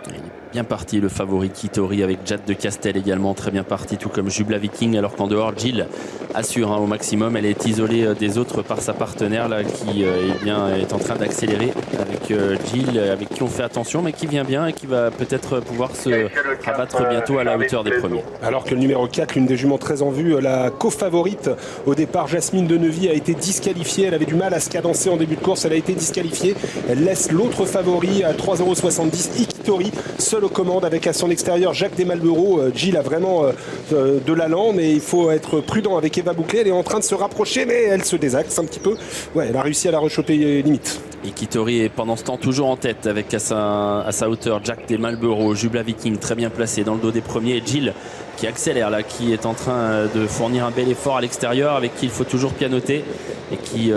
Il est bien parti le favori Kitori avec Jade de Castel également très bien parti, tout comme Jubla Viking, alors qu'en dehors Jill assure au maximum. Elle est isolée des autres par sa partenaire là, qui est en train d'accélérer avec Jill, avec qui on fait attention mais qui vient bien et qui va peut-être pouvoir se rabattre bientôt à la hauteur des premiers. Alors que le numéro 4, l'une des juments très en vue, la co-favorite au départ, Jasmine Denevy, a été disqualifiée. Elle avait du mal à se cadencer en début de course, elle a été disqualifiée. Elle laisse l'autre favori à 3,70 €, Ikitori, seul aux commandes avec à son extérieur Jacques Desmalbero. Jill a vraiment de l'allant, mais il faut être prudent avec Eva Bouclé. Elle est en train de se rapprocher, mais elle se désaxe un petit peu. Ouais, elle a réussi à la rechoper limite. Ikitori est pendant ce temps toujours en tête avec à sa hauteur Jacques Desmalbero, Jubla Viking très bien placé dans le dos des premiers. Jill qui accélère là, qui est en train de fournir un bel effort à l'extérieur, avec qui il faut toujours pianoter et qui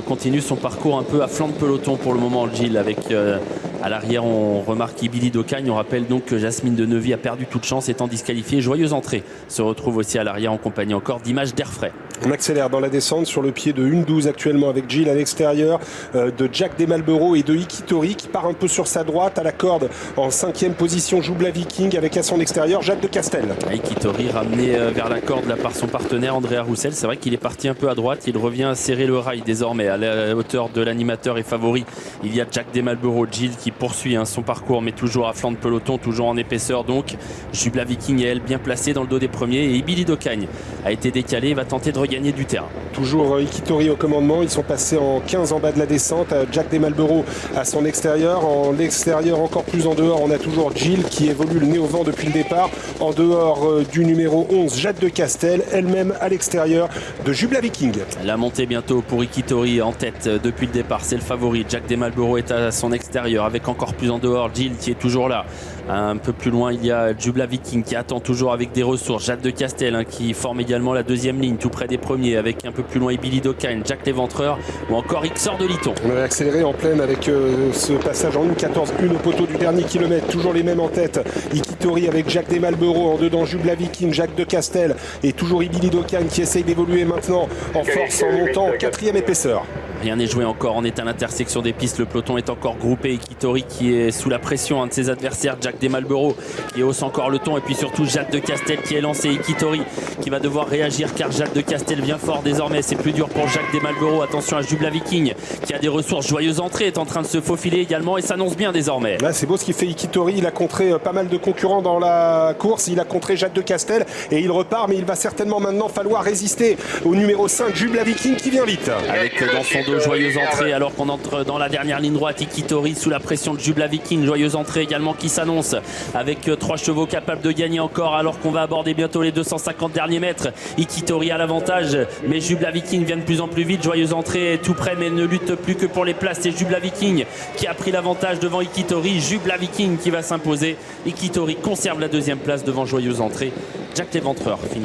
continue son parcours un peu à flanc de peloton pour le moment. Jill avec à l'arrière on remarque Billy Docagne. On rappelle donc que Jasmine Denevy a perdu toute chance étant disqualifiée. Joyeuse entrée se retrouve aussi à l'arrière en compagnie encore d'Image d'Airfray. On accélère dans la descente sur le pied de 1,12 actuellement avec Jill à l'extérieur, de Jacques Desmalbero et de Ikitori qui part un peu sur sa droite. À la corde en 5e position Jubla Viking avec à son extérieur Jacques de Castel. Ikitori ramené vers la corde là, par son partenaire Andrea Roussel. C'est vrai qu'il est parti un peu à droite, il revient serrer le rail désormais à la hauteur de l'animateur et favori. Il y a Jacques Desmalbero, Jill qui poursuit son parcours mais toujours à flanc de peloton, toujours en épaisseur donc. Jubla Viking et elle bien placée dans le dos des premiers, et Billy Docagne a été décalé, va tenter de regagner du terrain. Toujours Ikitori au commandement, ils sont passés en 15 en bas de la descente. Jacques Desmalbero à son extérieur, en l'extérieur encore plus en dehors on a toujours Jill qui évolue le nez au vent depuis le départ, en dehors du numéro 11 Jade de Castel, elle-même à l'extérieur de Jubla Viking. La montée bientôt pour Ikitori en tête depuis le départ, c'est le favori. Jacques Desmalbero est à son extérieur avec encore plus en dehors Jill qui est toujours là. Un peu plus loin il y a Jubla Viking qui attend toujours avec des ressources, Jade de Castel qui forme également la deuxième ligne tout près des premiers, avec un peu plus loin Billy Docagne, Jacques Léventreur ou encore Xor de Liton. On va accélérer en pleine avec ce passage en 1,14,1 au poteau du dernier kilomètre, toujours les mêmes en tête. Ikitori avec Jacques Desmalbero, en dedans Jubla Viking, Jacques de Castel et toujours Billy Docagne qui essaye d'évoluer maintenant en force en montant en 4e épaisseur. Rien n'est joué encore, on est à l'intersection des pistes, le peloton est encore groupé. Ikitori qui est sous la pression de ses adversaires, Jacques Desmalbero qui hausse encore le ton, et puis surtout Jacques de Castel qui est lancé. Ikitori qui va devoir réagir car Jacques de Castel vient fort désormais, c'est plus dur pour Jacques Desmalbero. Attention à Jubla Viking qui a des ressources, Joyeuse entrée est en train de se faufiler également et s'annonce bien désormais. Là c'est beau ce qu'il fait Ikitori, il a contré pas mal de concurrents dans la course, il a contré Jacques de Castel et il repart, mais il va certainement maintenant falloir résister au numéro 5 Jubla Viking qui vient vite. Avec dans son dos Joyeuse entrée alors qu'on entre dans la dernière ligne droite. Ikitori sous la pression de Jubla Viking, Joyeuse entrée également qui s'annonce avec 3 chevaux capables de gagner encore alors qu'on va aborder bientôt les 250 derniers mètres. Ikitori a l'avantage mais Jubla Viking vient de plus en plus vite. Joyeuse entrée est tout près mais ne lutte plus que pour les places. C'est Jubla Viking qui a pris l'avantage devant Ikitori. Jubla Viking qui va s'imposer. Ikitori conserve la 2e place devant Joyeuse entrée. Jacques Léventreur finit